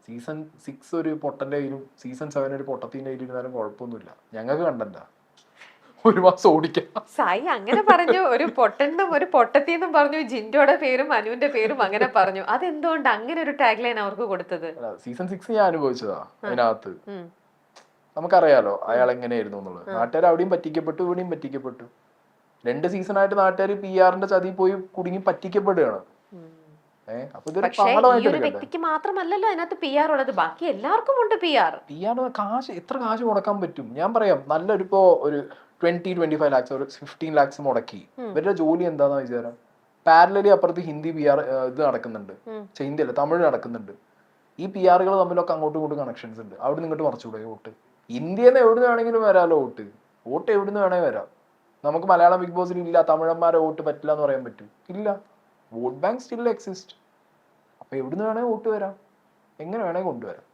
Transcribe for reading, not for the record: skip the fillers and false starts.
Season 6 ഒരു പൊട്ടന്റെ കയ്യിലും season 7 ഒരു പൊട്ടത്തിന്റെ കയ്യിലും ഇരുന്നാലും കുഴപ്പമൊന്നുമില്ല. ഞങ്ങൾക്ക് കണ്ടല്ല, ഒരു മാസം ഓടിക്കാം. സായി അങ്ങനെ പറഞ്ഞു, ഒരു പൊട്ടനും ഒരു പൊട്ടത്തിന്നും പറഞ്ഞു, ജിൻഡോയുടെ പേരും അനുവിന്റെ പേരും അങ്ങനെ പറഞ്ഞു. അതെന്തുകൊണ്ട് അങ്ങനെ ഒരു ടാഗ് ലൈൻ അവർക്ക് കൊടുത്തത്? സീസൺ 6 ഞാൻ അനുഭവിച്ചതാ. അതിനകത്ത് നമുക്കറിയാലോ അയാൾ എങ്ങനെയായിരുന്നു എന്നുള്ളത്. നാട്ടുകാർ അവിടെയും പറ്റിക്കപ്പെട്ടു, ഇവിടെയും പറ്റിക്കപ്പെട്ടു. 2 സീസണായിട്ട് നാട്ടുകാർ PR-ന്റെ ചതി പോയി കുടുങ്ങി പറ്റിക്കപ്പെടുകയാണ്. അപ്പൊ ഇതൊരു ഈ ഒരു വ്യക്തിക്ക് മാത്രമല്ലല്ലോ അതിനകത്ത് PR ഉള്ളത്, ബാക്കി എല്ലാവർക്കും ഉണ്ട് PR. കാശ് എത്ര കാശ് മുടക്കാൻ പറ്റും? ഞാൻ പറയാം, നല്ലൊരു ഇപ്പോ ഒരു 20-25 ലാക്സ് ഒരു 15 ലാക്സ് മുടക്കി ഇവരുടെ ജോലി എന്താന്ന് വിചാരം? പാരലലി അപ്പുറത്ത് ഹിന്ദി PR ഇത് നടക്കുന്നുണ്ട്, ഹിന്ദിയല്ല തമിഴ് നടക്കുന്നുണ്ട്. ഈ PR-കൾ തമ്മിലൊക്കെ അങ്ങോട്ടും ഇങ്ങോട്ടും കണക്ഷൻസ് ഉണ്ട്. അവിടെ നിന്ന് ഇങ്ങോട്ട് മറിച്ചുകൂടെ വോട്ട്? ഇന്ത്യയിൽ നിന്ന് എവിടുന്ന് വേണമെങ്കിലും വരാമല്ലോ വോട്ട് എവിടുന്ന് വേണമെങ്കിൽ വരാം. നമുക്ക് മലയാളം ബിഗ് ബോസിൽ ഇല്ല തമിഴന്മാരെ വോട്ട് പറ്റില്ല എന്ന് പറയാൻ പറ്റും? ഇല്ല. Vote bank still exist. അപ്പൊ എവിടുന്ന് വേണമെങ്കിൽ വോട്ട് വരാം, എങ്ങനെ വേണമെങ്കിൽ കൊണ്ടുവരാം.